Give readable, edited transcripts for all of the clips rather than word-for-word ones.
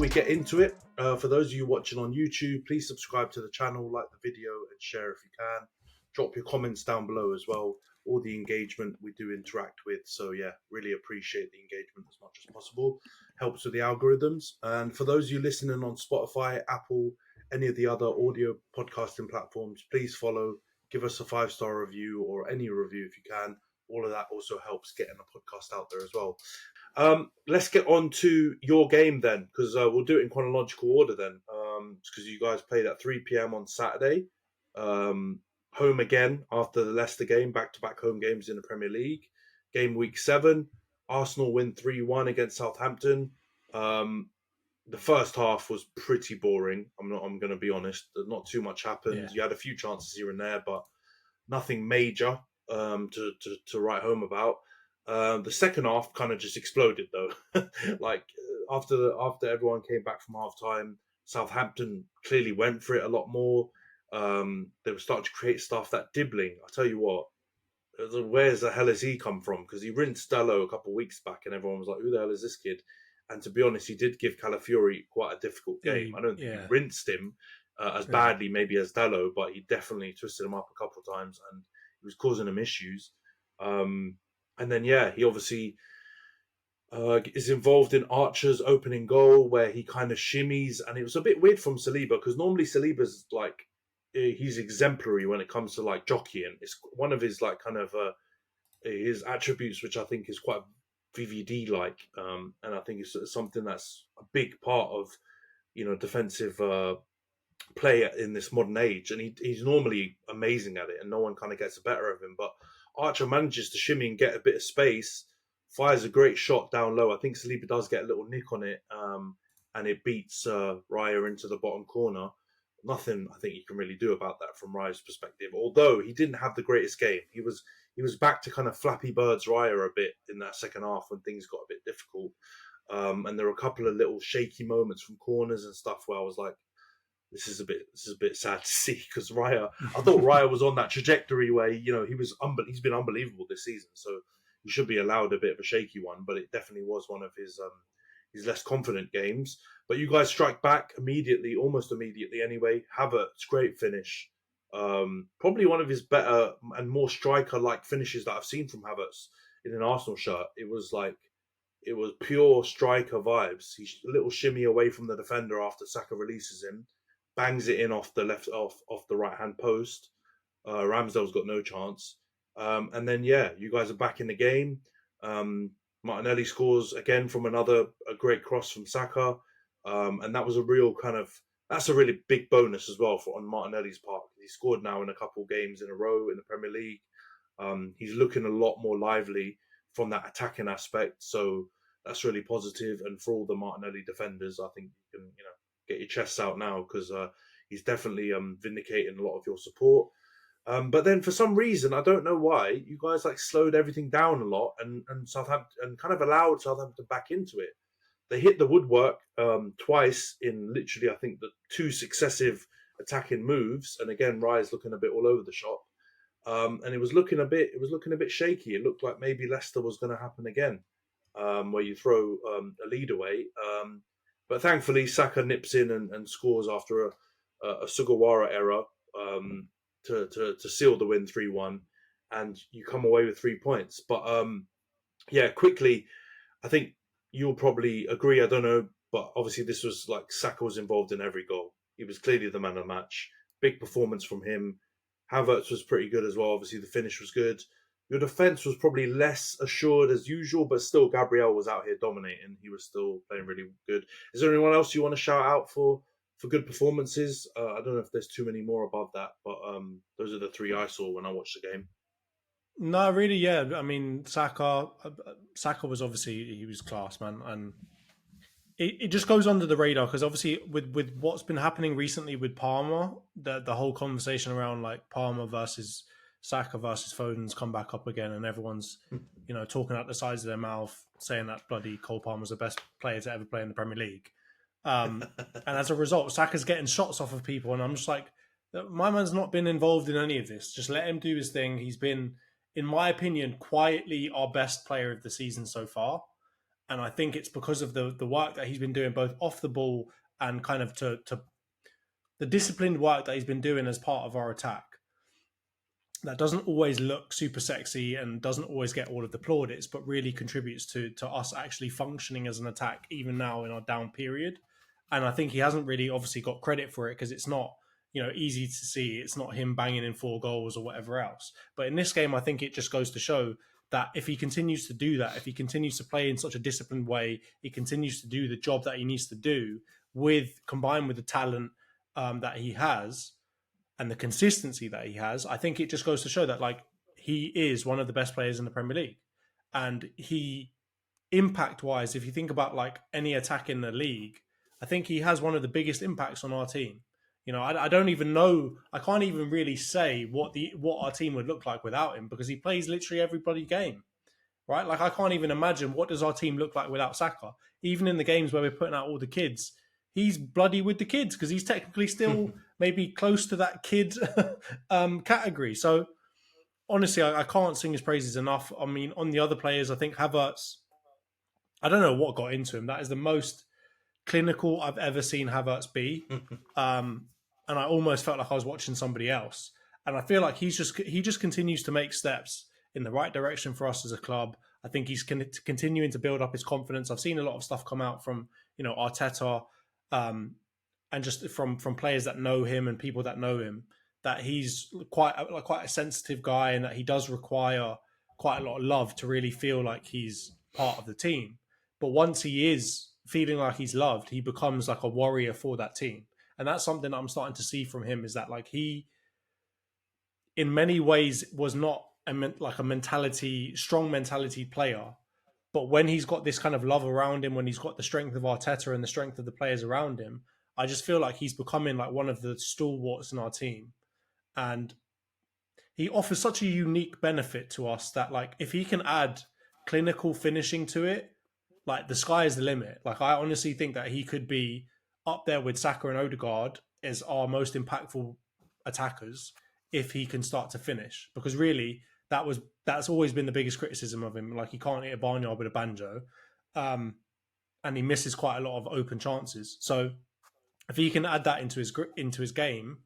we get into it, for those of you watching on YouTube, please subscribe to the channel, like the video, and share if you can. Drop your comments down below as well. All the engagement we do interact with. So yeah, really appreciate the engagement as much as possible. Helps with the algorithms. And for those of you listening on Spotify, Apple, any of the other audio podcasting platforms, please follow, give us a 5-star review or any review if you can. All of that also helps getting the podcast out there as well. Let's get on to your game then, because we'll do it in chronological order then, because you guys played at 3 p.m. on Saturday. Home again after the Leicester game, back-to-back home games in the Premier League. Game week 7, Arsenal win 3-1 against Southampton. The first half was pretty boring. I'm going to be honest. Not too much happened. Yeah. You had a few chances here and there, but nothing major to write home about. The second half kind of just exploded though. Like after everyone came back from half time, Southampton clearly went for it a lot more. They were starting to create stuff. That Dibbling, I tell you what, where's the hell has he come from? Because he rinsed Dalot a couple of weeks back, and everyone was like, "Who the hell is this kid?" And to be honest, he did give Calafiori quite a difficult game. I don't think he rinsed him as badly maybe as Dalot, but he definitely twisted him up a couple of times, and he was causing him issues. And then he obviously is involved in Archer's opening goal where he kind of shimmies, and it was a bit weird from Saliba because normally Saliba's like, he's exemplary when it comes to like jockeying. It's one of his like kind of his attributes, which I think is quite VVD like, and I think it's something that's a big part of defensive play in this modern age. And he's normally amazing at it, and no one kind of gets the better of him. But Archer manages to shimmy and get a bit of space, fires a great shot down low. I think Saliba does get a little nick on it, and it beats Raya into the bottom corner. Nothing I think you can really do about that from Raya's perspective. Although he didn't have the greatest game, he was back to kind of Flappy Bird's Raya a bit in that second half when things got a bit difficult. And there were a couple of little shaky moments from corners and stuff where I was like, this is a bit sad to see, because Raya, I thought Raya was on that trajectory where he's been unbelievable this season, so he should be allowed a bit of a shaky one, but it definitely was one of his less confident games. But you guys strike back immediately, almost immediately anyway. Havertz, great finish. Probably one of his better and more striker-like finishes that I've seen from Havertz in an Arsenal shirt. It was pure striker vibes. He's a little shimmy away from the defender after Saka releases him, bangs it in off the right-hand post. Ramsdale's got no chance. And then, you guys are back in the game. Martinelli scores again from a great cross from Saka. And that was that's a really big bonus as well on Martinelli's part. He scored now in a couple of games in a row in the Premier League. He's looking a lot more lively from that attacking aspect. So that's really positive. And for all the Martinelli defenders, I think you can, get your chests out now, because he's definitely vindicating a lot of your support. But then for some reason, I don't know why, you guys slowed everything down a lot and Southampton, and kind of allowed Southampton back into it. They hit the woodwork twice in literally, I think, the 2 successive attacking moves. And again, Raya's looking a bit all over the shop. And it was looking a bit shaky. It looked like maybe Leicester was going to happen again, where you throw a lead away. But thankfully, Saka nips in and scores after a Sugawara error to seal the win 3-1, and you come away with 3 points. But quickly, I think you'll probably agree, I don't know, but obviously this was Saka was involved in every goal. He was clearly the man of the match. Big performance from him. Havertz was pretty good as well. Obviously the finish was good. Your defence was probably less assured as usual, but still Gabriel was out here dominating. He was still playing really good. Is there anyone else you want to shout out for good performances? I don't know if there's too many more above that, but those are the 3 I saw when I watched the game. No, really, yeah. I mean, Saka was obviously, he was class, man. And it just goes under the radar because obviously with what's been happening recently with Palmer, the whole conversation around Palmer versus Saka versus Foden's come back up again, and everyone's talking out the sides of their mouth, saying that bloody Cole Palmer's the best player to ever play in the Premier League. And as a result, Saka's getting shots off of people, and I'm just like, my man's not been involved in any of this. Just let him do his thing. He's been, in my opinion, quietly our best player of the season so far. And I think it's because of the work that he's been doing both off the ball and kind of to the disciplined work that he's been doing as part of our attack. That doesn't always look super sexy and doesn't always get all of the plaudits, but really contributes to us actually functioning as an attack, even now in our down period. And I think he hasn't really obviously got credit for it because it's not, easy to see. It's not him banging in 4 goals or whatever else. But in this game, I think it just goes to show that if he continues to do that, if he continues to play in such a disciplined way, he continues to do the job that he needs to do combined with the talent that he has and the consistency that he has, I think it just goes to show that like he is one of the best players in the Premier League. And he, impact wise, if you think about like any attack in the league, I think he has one of the biggest impacts on our team. I don't even know. I can't even really say what our team would look like without him because he plays literally every bloody game, right? Like I can't even imagine what does our team look like without Saka. Even in the games where we're putting out all the kids, he's bloody with the kids because he's technically still maybe close to that kid category. So honestly, I can't sing his praises enough. I mean, on the other players, I think Havertz, I don't know what got into him. That is the most clinical I've ever seen Havertz be. And I almost felt like I was watching somebody else. And I feel like he just continues to make steps in the right direction for us as a club. I think he's continuing to build up his confidence. I've seen a lot of stuff come out from Arteta and just from players that know him and people that know him, that he's quite a sensitive guy and that he does require quite a lot of love to really feel like he's part of the team. But once he is feeling like he's loved, he becomes like a warrior for that team. And that's something that I'm starting to see from him, is that like he, in many ways, was not a strong mentality player. But when he's got this kind of love around him, when he's got the strength of Arteta and the strength of the players around him, I just feel like he's becoming like one of the stalwarts in our team. And he offers such a unique benefit to us that like if he can add clinical finishing to it, like the sky is the limit. Like I honestly think that he could be up there with Saka and Odegaard as our most impactful attackers if he can start to finish. Because really, that's always been the biggest criticism of him. Like he can't hit a barnyard with a banjo, and he misses quite a lot of open chances. So if he can add that into his game,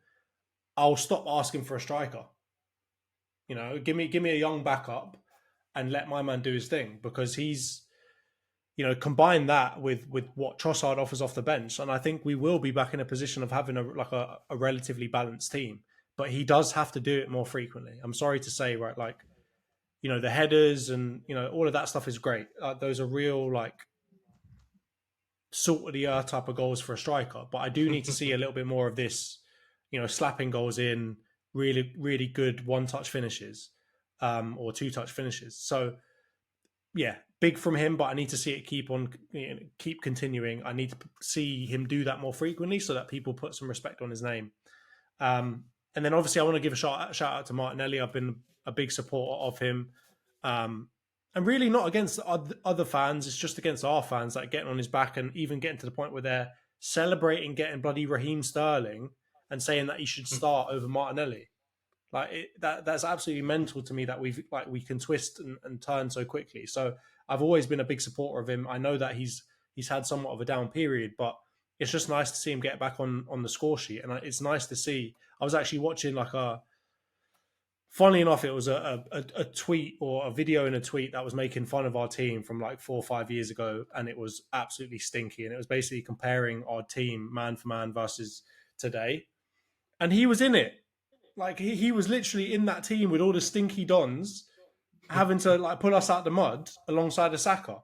I'll stop asking for a striker. Give me a young backup and let my man do his thing, because he's, combine that with what Trossard offers off the bench, and I think we will be back in a position of having a relatively balanced team. But he does have to do it more frequently. I'm sorry to say, right? Like, the headers and all of that stuff is great. Those are real like salt of the earth type of goals for a striker. But I do need to see a little bit more of this, slapping goals in, really really good one-touch finishes, or two-touch finishes. So yeah, big from him, but I need to see it keep continuing. I need to see him do that more frequently so that people put some respect on his name. And then obviously I want to give a shout out to Martinelli. I've been a big supporter of him. And really not against other fans, it's just against our fans, like getting on his back and even getting to the point where they're celebrating getting bloody Raheem Sterling and saying that he should start over Martinelli. Like that's absolutely mental to me that we can twist and turn so quickly. So I've always been a big supporter of him. I know that he's had somewhat of a down period, but it's just nice to see him get back on the score sheet. And it's nice to see. I was actually watching funnily enough, it was a tweet or a video in a tweet that was making fun of our team from like 4 or 5 years ago. And it was absolutely stinky. And it was basically comparing our team man for man versus today. And he was in it. Like he was literally in that team with all the stinky dons having to like pull us out the mud alongside a Saka.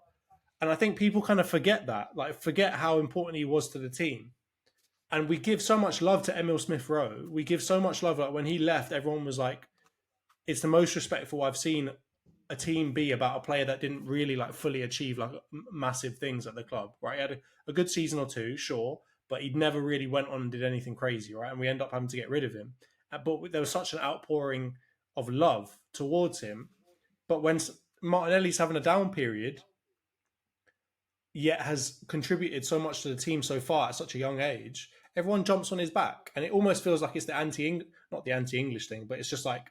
And I think people kind of forget that, like forget how important he was to the team. And we give so much love to Emil Smith-Rowe. We give so much love. Like when he left, everyone was like, it's the most respectful I've seen a team be about a player that didn't really like fully achieve like massive things at the club, right? He had a good season or two, sure, but he never really went on and did anything crazy, right? And we end up having to get rid of him. But there was such an outpouring of love towards him. But when Martinelli's having a down period, yet has contributed so much to the team so far at such a young age, everyone jumps on his back. And it almost feels like it's not the anti-English thing, but it's just like,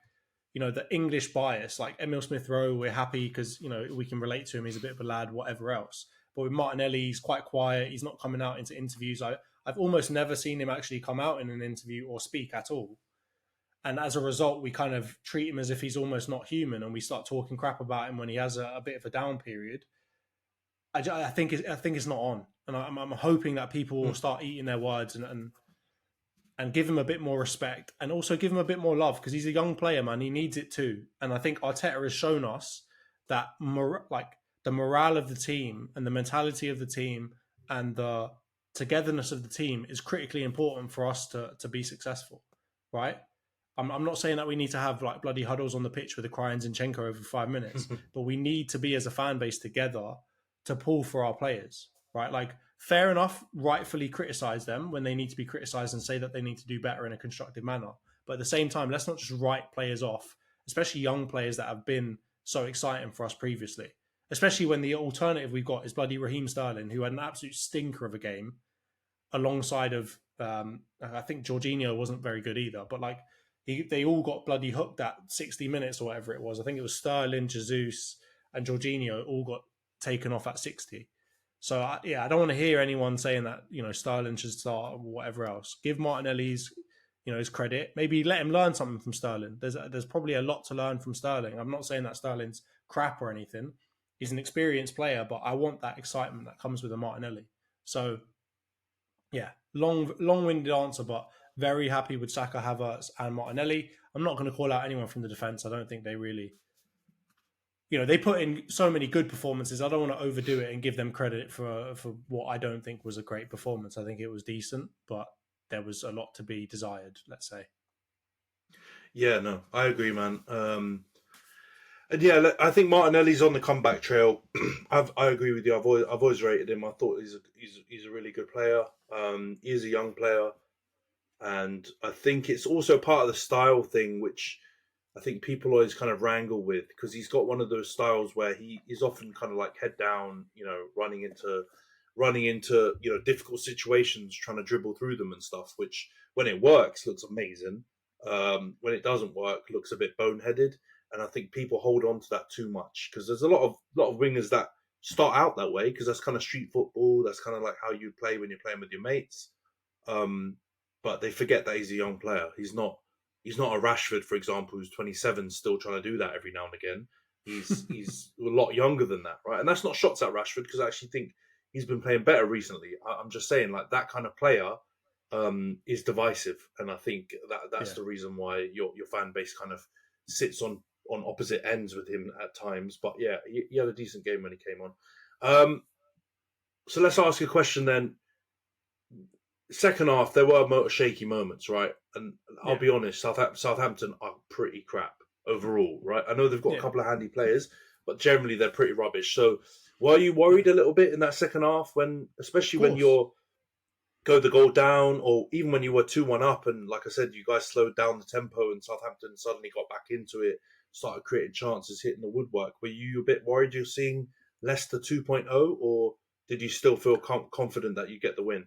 the English bias, like Emil Smith-Rowe, we're happy because, we can relate to him. He's a bit of a lad, whatever else. But with Martinelli, he's quite quiet. He's not coming out into interviews. I've almost never seen him actually come out in an interview or speak at all. And as a result, we kind of treat him as if he's almost not human, and we start talking crap about him when he has a bit of a down period. I think it's not on, and I'm hoping that people will start eating their words and give him a bit more respect, and also give him a bit more love, because he's a young player, man. He needs it too, and I think Arteta has shown us that the morale of the team and the mentality of the team and the togetherness of the team is critically important for us to be successful, right? I'm not saying that we need to have like bloody huddles on the pitch with a crying Zinchenko over 5 minutes, but we need to be as a fan base together to pull for our players, right? Like, fair enough, rightfully criticize them when they need to be criticized and say that they need to do better in a constructive manner. But at the same time, let's not just write players off, especially young players that have been so exciting for us previously. Especially when the alternative we've got is bloody Raheem Sterling, who had an absolute stinker of a game alongside of, I think Jorginho wasn't very good either, but like, they all got bloody hooked at 60 minutes or whatever it was. I think it was Sterling, Jesus, and Jorginho all got taken off at 60. So, I don't want to hear anyone saying that, Sterling should start or whatever else. Give Martinelli's, his credit. Maybe let him learn something from Sterling. There's probably a lot to learn from Sterling. I'm not saying that Sterling's crap or anything. He's an experienced player, but I want that excitement that comes with a Martinelli. So, yeah, long-winded answer, but very happy with Saka, Havertz, and Martinelli. I'm not going to call out anyone from the defence. I don't think they really, they put in so many good performances. I don't want to overdo it and give them credit for what I don't think was a great performance. I think it was decent, but there was a lot to be desired, let's say. Yeah, no, I agree, man. And yeah, I think Martinelli's on the comeback trail. I agree with you. I've always rated him. I thought he's a really good player. He is a young player, and I think it's also part of the style thing, which I think people always kind of wrangle with, because he's got one of those styles where he is often kind of like head down, running into difficult situations, trying to dribble through them and stuff. Which, when it works, looks amazing. When it doesn't work, looks a bit boneheaded. And I think people hold on to that too much, because there's a lot of wingers that start out that way, because that's kind of street football. That's kind of like how you play when you're playing with your mates. But they forget that he's a young player. He's not a Rashford, for example, who's 27, still trying to do that every now and again. He's a lot younger than that, right? And that's not shots at Rashford, because I actually think he's been playing better recently. I'm just saying, like, that kind of player is divisive, and I think that's the reason why your fan base kind of sits on opposite ends with him at times. But yeah, he had a decent game when he came on. So let's ask a question then. Second half, there were shaky moments, right? And I'll be honest, Southampton are pretty crap overall, right? I know they've got a couple of handy players, but generally they're pretty rubbish. So were you worried a little bit in that second half, especially when you're the goal down, or even when you were 2-1 up, and like I said, you guys slowed down the tempo and Southampton suddenly got back into it, started creating chances, hitting the woodwork? Were you a bit worried you're seeing Leicester 2.0, or did you still feel confident that you get the win?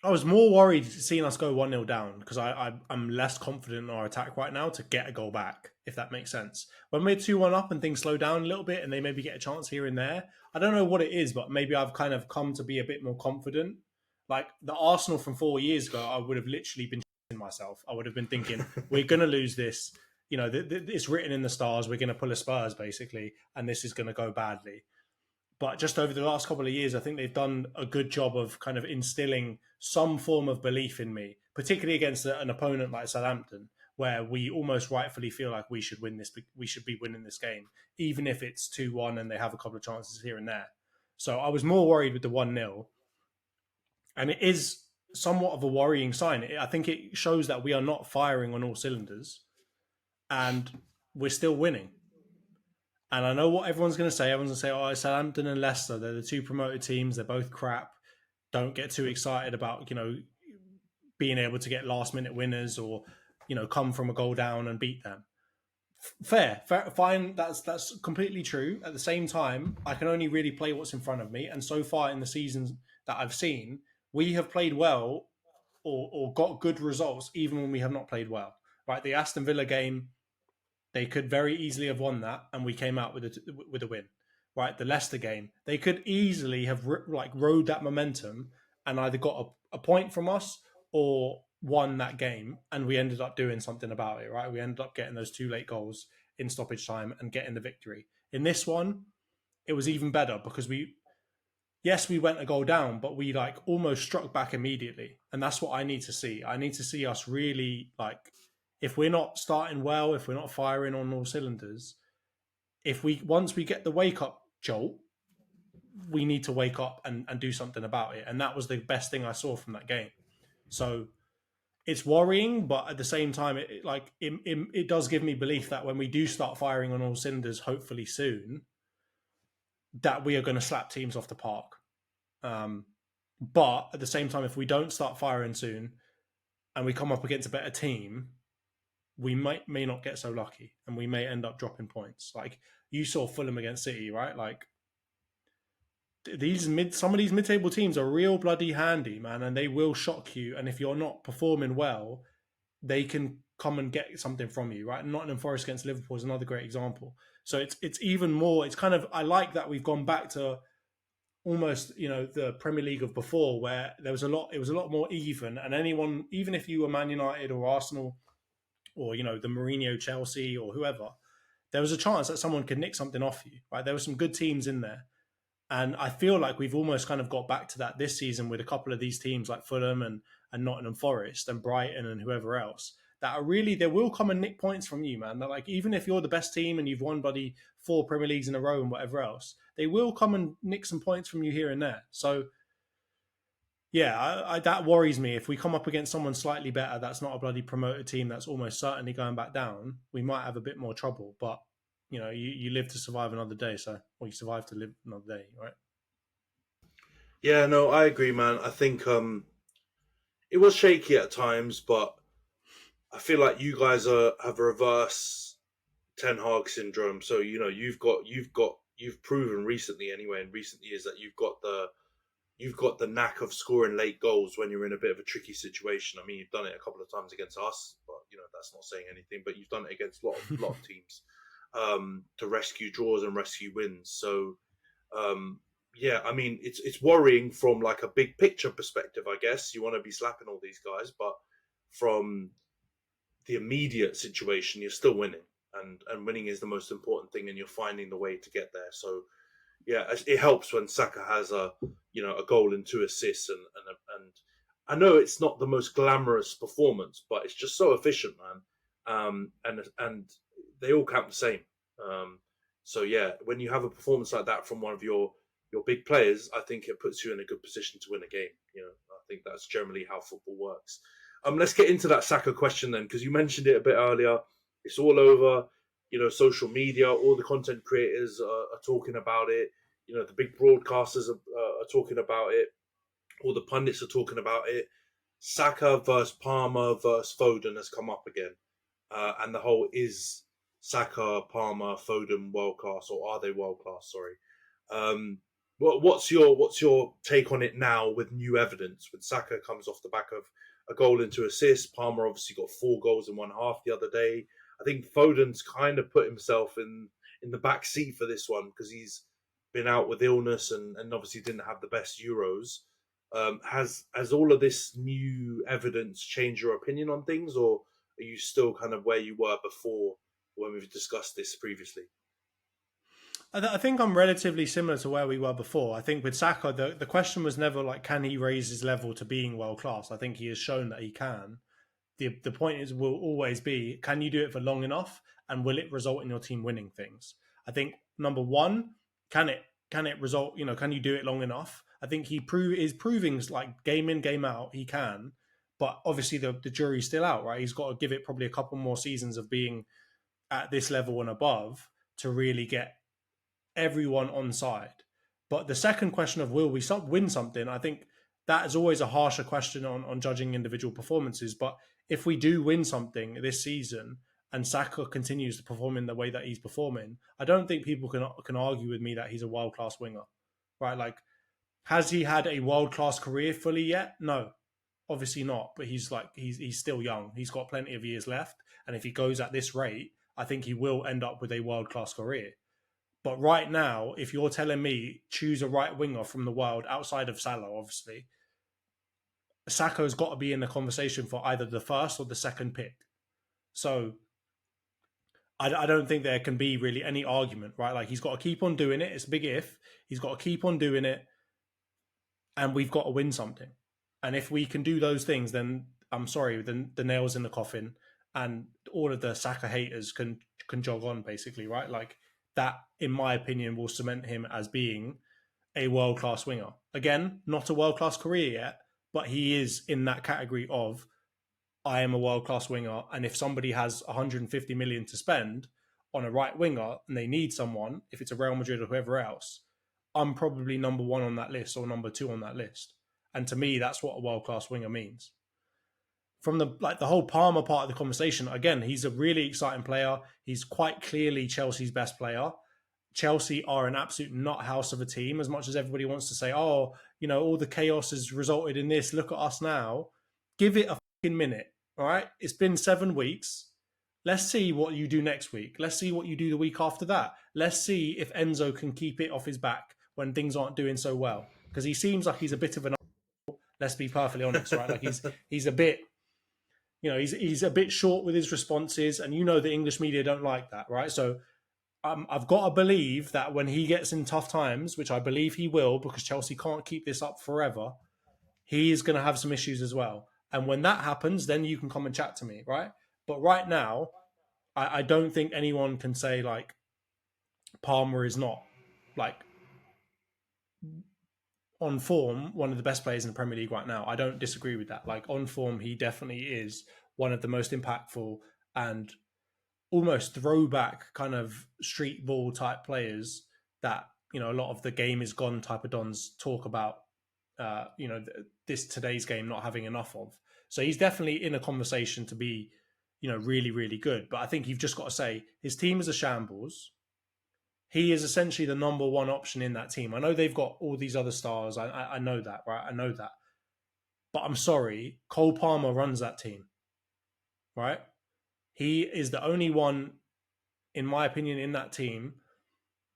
I was more worried seeing us go 1-0 down, because I'm less confident in our attack right now to get a goal back, if that makes sense. When we're 2-1 up and things slow down a little bit and they maybe get a chance here and there, I don't know what it is, but maybe I've kind of come to be a bit more confident. Like the Arsenal from 4 years ago, I would have literally been shitting myself. I would have been thinking, we're going to lose this. It's written in the stars. We're going to pull a Spurs, basically, and this is going to go badly. But just over the last couple of years, I think they've done a good job of kind of instilling some form of belief in me, particularly against an opponent like Southampton, where we almost rightfully feel like we should win this. We should be winning this game, even if it's 2-1 and they have a couple of chances here and there. So I was more worried with the 1-0. And it is somewhat of a worrying sign. I think it shows that we are not firing on all cylinders and we're still winning. And I know what everyone's going to say. Everyone's going to say, oh, Southampton and Leicester, they're the two promoted teams. They're both crap. Don't get too excited about, being able to get last minute winners or, come from a goal down and beat them. Fair, fine. That's completely true. At the same time, I can only really play what's in front of me. And so far in the seasons that I've seen, we have played well or got good results even when we have not played well. Right? The Aston Villa game, they could very easily have won that, and we came out with a win. right? The Leicester game, they could easily have rode that momentum and either got a point from us or won that game, and we ended up doing something about it, right? We ended up getting those 2 late goals in stoppage time and getting the victory. In this one, it was even better because we went a goal down, but we like almost struck back immediately. And that's what I need to see. I need to see us really like, if we're not starting well, if we're not firing on all cylinders, once we get the wake up jolt, we need to wake up and do something about it. And that was the best thing I saw from that game. So it's worrying, but at the same time, it does give me belief that when we do start firing on all cylinders, hopefully soon, that we are going to slap teams off the park. But at the same time, if we don't start firing soon and we come up against a better team, we may not get so lucky and we may end up dropping points. Like you saw Fulham against City, right? Like some of these mid-table teams are real bloody handy, man, and they will shock you. And if you're not performing well, they can come and get something from you, right? Nottingham Forest against Liverpool is another great example. So it's even more. It's kind of, I like that we've gone back to almost, the Premier League of before, where it was a lot more even, and anyone, even if you were Man United or Arsenal or the Mourinho Chelsea or whoever, there was a chance that someone could nick something off you, right? There were some good teams in there. And I feel like we've almost kind of got back to that this season with a couple of these teams like Fulham and Nottingham Forest and Brighton and whoever else that are really, they will come and nick points from you, man. They're like, even if you're the best team and you've won bloody 4 Premier Leagues in a row and whatever else, they will come and nick some points from you here and there. So yeah, that worries me. If we come up against someone slightly better, that's not a bloody promoted team that's almost certainly going back down, we might have a bit more trouble. But you live to survive another day, or you survive to live another day, right? Yeah, no, I agree, man. I think it was shaky at times, but I feel like you guys have a reverse Ten Hag syndrome. So you've proven recently, anyway, in recent years, that you've got the knack of scoring late goals when you're in a bit of a tricky situation. I mean, you've done it a couple of times against us, but that's not saying anything. But you've done it against a lot of teams. To rescue draws and rescue wins. So, yeah, I mean, it's worrying from like a big picture perspective, I guess. You want to be slapping all these guys, but from the immediate situation, you're still winning. And winning is the most important thing, and you're finding the way to get there. So, yeah, it helps when Saka has a goal and 2 assists, and I know it's not the most glamorous performance, but it's just so efficient, man. And they all count the same. So yeah, when you have a performance like that from one of your big players, I think it puts you in a good position to win a game. I think that's generally how football works. Let's get into that Saka question then, because you mentioned it a bit earlier. It's all over, social media. All the content creators are talking about it. The big broadcasters are talking about it. All the pundits are talking about it. Saka versus Palmer versus Foden has come up again, and the whole is Saka, Palmer, Foden world class, or are they world class? Sorry. What's your take on it now with new evidence? When Saka comes off the back of a goal and 2 assists, Palmer obviously got 4 goals in one half the other day. I think Foden's kind of put himself in the back seat for this one because he's been out with illness and obviously didn't have the best Euros. Has all of this new evidence changed your opinion on things, or are you still kind of where you were before when we've discussed this previously? I think I'm relatively similar to where we were before. I think with Saka, the question was never like, can he raise his level to being world class? I think he has shown that he can. The point will always be, can you do it for long enough, and will it result in your team winning things? I think number one, can it result? Can you do it long enough? I think he is proving like game in, game out, he can. But obviously the jury's still out, right? He's got to give it probably a couple more seasons of being at this level and above to really get everyone on side. But the second question of will we win something, I think that is always a harsher question on judging individual performances. But if we do win something this season and Saka continues to perform in the way that he's performing, I don't think people can argue with me that he's a world-class winger, right? Like, has he had a world-class career fully yet? No, obviously not. But he's still young. He's got plenty of years left. And if he goes at this rate, I think he will end up with a world-class career. But right now, if you're telling me choose a right winger from the world outside of Salah, obviously, Saka's got to be in the conversation for either the first or the second pick. So I don't think there can be really any argument, right? Like he's got to keep on doing it. It's a big if. He's got to keep on doing it, and we've got to win something. And if we can do those things, then I'm sorry, then the nail's in the coffin, and all of the Saka haters can jog on, basically, right? Like that, in my opinion, will cement him as being a world class winger. Again, not a world class career yet, but he is in that category of I am a world class winger, and if somebody has 150 million to spend on a right winger and they need someone, if it's a Real Madrid or whoever else, I'm probably number one on that list or number two on that list. And to me, that's what a world class winger means. From the whole Palmer part of the conversation, again, he's a really exciting player. He's quite clearly Chelsea's best player. Chelsea are an absolute nut house of a team, as much as everybody wants to say, oh, all the chaos has resulted in this. Look at us now. Give it a fucking minute. All right. It's been 7 weeks. Let's see what you do next week. Let's see what you do the week after that. Let's see if Enzo can keep it off his back when things aren't doing so well. Because he seems like he's a bit of an, let's be perfectly honest, right? Like he's a bit, he's a bit short with his responses, and the English media don't like that, right? So I've got to believe that when he gets in tough times, which I believe he will, because Chelsea can't keep this up forever, he is going to have some issues as well. And when that happens, then you can come and chat to me, right? But right now, I don't think anyone can say like Palmer is not like on form one of the best players in the Premier League right now. I don't disagree with that. Like on form, he definitely is one of the most impactful and almost throwback kind of street ball type players that a lot of the game is gone type of dons talk about. This today's game not having enough of. So he's definitely in a conversation to be, really, really good. But I think you've just got to say his team is a shambles. He is essentially the number one option in that team. I know they've got all these other stars. I know that, right? I know that. But I'm sorry, Cole Palmer runs that team, right? He is the only one, in my opinion, in that team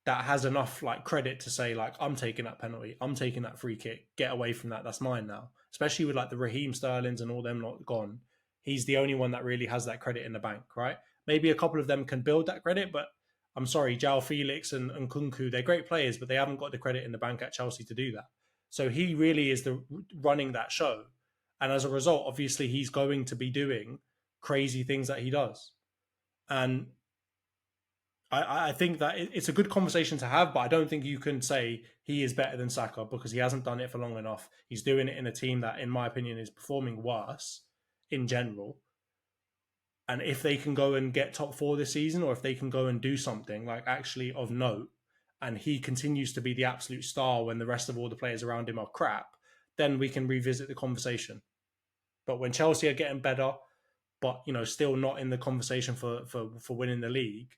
that has enough like credit to say like, I'm taking that penalty, I'm taking that free kick, get away from that, that's mine now. Especially with like the Raheem Sterlings and all them not gone, he's the only one that really has that credit in the bank, right? Maybe a couple of them can build that credit, but I'm sorry, João Felix and Kunku, they're great players, but they haven't got the credit in the bank at Chelsea to do that. So he really is the running that show, and as a result, obviously, he's going to be doing crazy things that he does, and I think that it's a good conversation to have, but I don't think you can say he is better than Saka because he hasn't done it for long enough. He's doing it in a team that, in my opinion, is performing worse in general. And if they can go and get top 4 this season, or if they can go and do something like actually of note, and he continues to be the absolute star when the rest of all the players around him are crap, then we can revisit the conversation. But when Chelsea are getting better, but still not in the conversation for winning the league,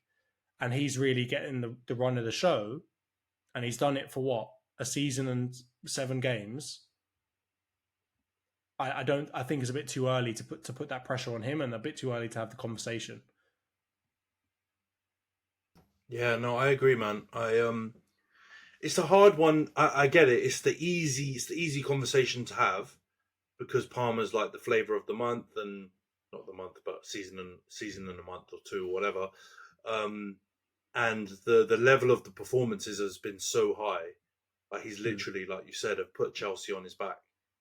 and he's really getting the run of the show, and he's done it for what, a season and 7 games. I think it's a bit too early to put that pressure on him, and a bit too early to have the conversation. Yeah, no, I agree, man. It's a hard one. I get it. It's the easy conversation to have because Palmer's like the flavor of the month, and not the month, but season and a month or two or whatever. And the level of the performances has been so high. Like he's literally, like you said, have put Chelsea on his back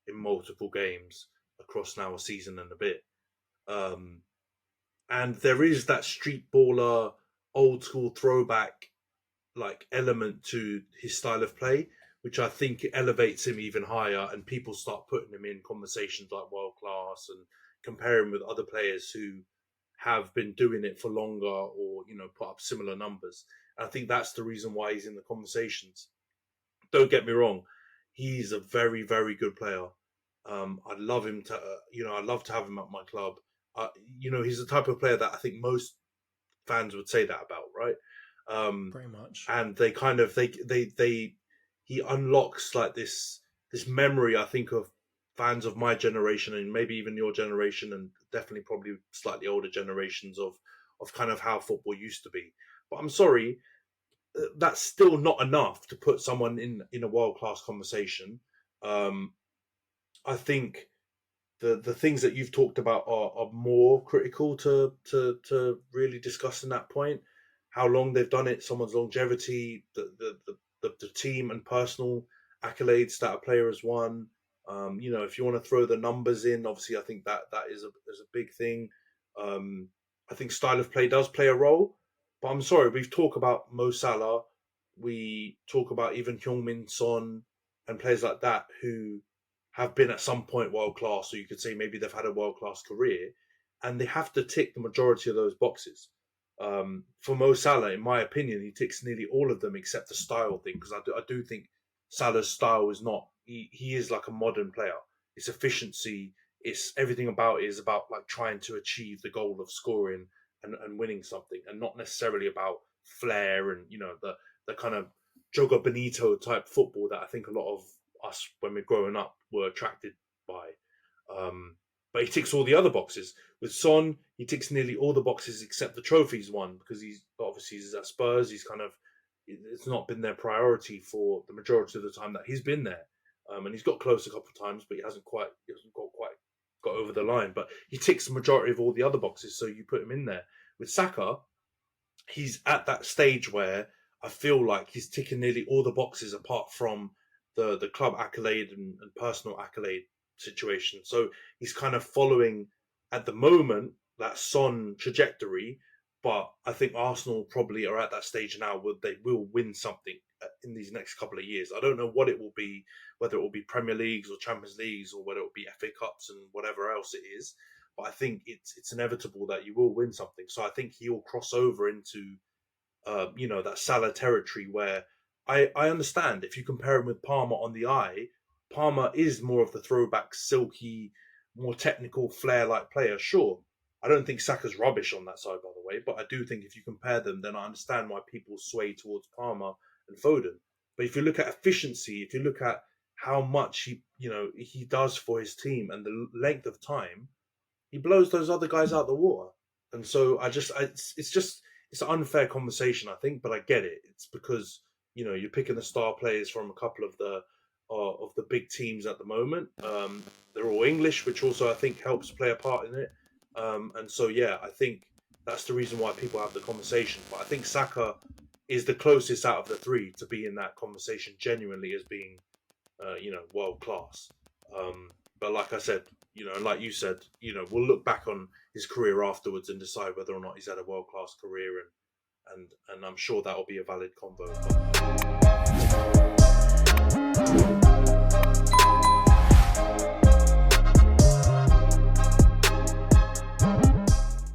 in multiple games across now a season and a bit. And there is that street baller, old school throwback like element to his style of play, which I think elevates him even higher, and people start putting him in conversations like world class and comparing with other players who have been doing it for longer or put up similar numbers. And I think that's the reason why he's in the conversations. Don't get me wrong, he's a very, very good player. I'd love him to, I'd love to have him at my club. He's the type of player that I think most fans would say that about, right? Pretty much. And they kind of he unlocks like this memory, I think, of fans of my generation and maybe even your generation, and definitely probably slightly older generations of kind of how football used to be. But I'm sorry, that's still not enough to put someone in a world class conversation. I think the things that you've talked about are more critical to really discussing that point. How long they've done it, someone's longevity, the team and personal accolades that a player has won. If you want to throw the numbers in, obviously, I think that is a big thing. I think style of play does play a role, but I'm sorry, we've talked about Mo Salah, we talk about even Heung-min Son and players like that who have been at some point world class, so you could say maybe they've had a world class career, and they have to tick the majority of those boxes. For Mo Salah, in my opinion, he ticks nearly all of them except the style thing, because I do think Salah's style is not. He is like a modern player. It's efficiency. It's everything about it is about like trying to achieve the goal of scoring and winning something, and not necessarily about flair and the kind of Joga Benito type football that I think a lot of us when we're growing up were attracted by. But he ticks all the other boxes. With Son, he ticks nearly all the boxes except the trophies one, because he's at Spurs. It's not been their priority for the majority of the time that he's been there. And he's got close a couple of times, but he hasn't quite got over the line. But he ticks the majority of all the other boxes, so you put him in there. With Saka, he's at that stage where I feel like he's ticking nearly all the boxes apart from the club accolade and personal accolade situation. So he's kind of following at the moment that Son trajectory, but I think Arsenal probably are at that stage now where they will win something in these next couple of years. I don't know what it will be, whether it will be Premier Leagues or Champions Leagues or whether it will be FA Cups and whatever else it is. But I think it's inevitable that you will win something. So I think he will cross over into that Salah territory where I understand if you compare him with Palmer on the eye, Palmer is more of the throwback, silky, more technical, flair-like player. Sure, I don't think Saka's rubbish on that side, by the way, but I do think if you compare them, then I understand why people sway towards Palmer and Foden. But if you look at efficiency, if you look at how much he does for his team and the length of time, he blows those other guys out the water. And so it's an unfair conversation, I think, but I get it. It's because you're picking the star players from a couple of the big teams at the moment. They're all English, which also I think helps play a part in it. And so I think that's the reason why people have the conversation. But I think Saka is the closest out of the three to be in that conversation genuinely as being world class. But like I said, and like you said, we'll look back on his career afterwards and decide whether or not he's had a world class career, and I'm sure that'll be a valid convo.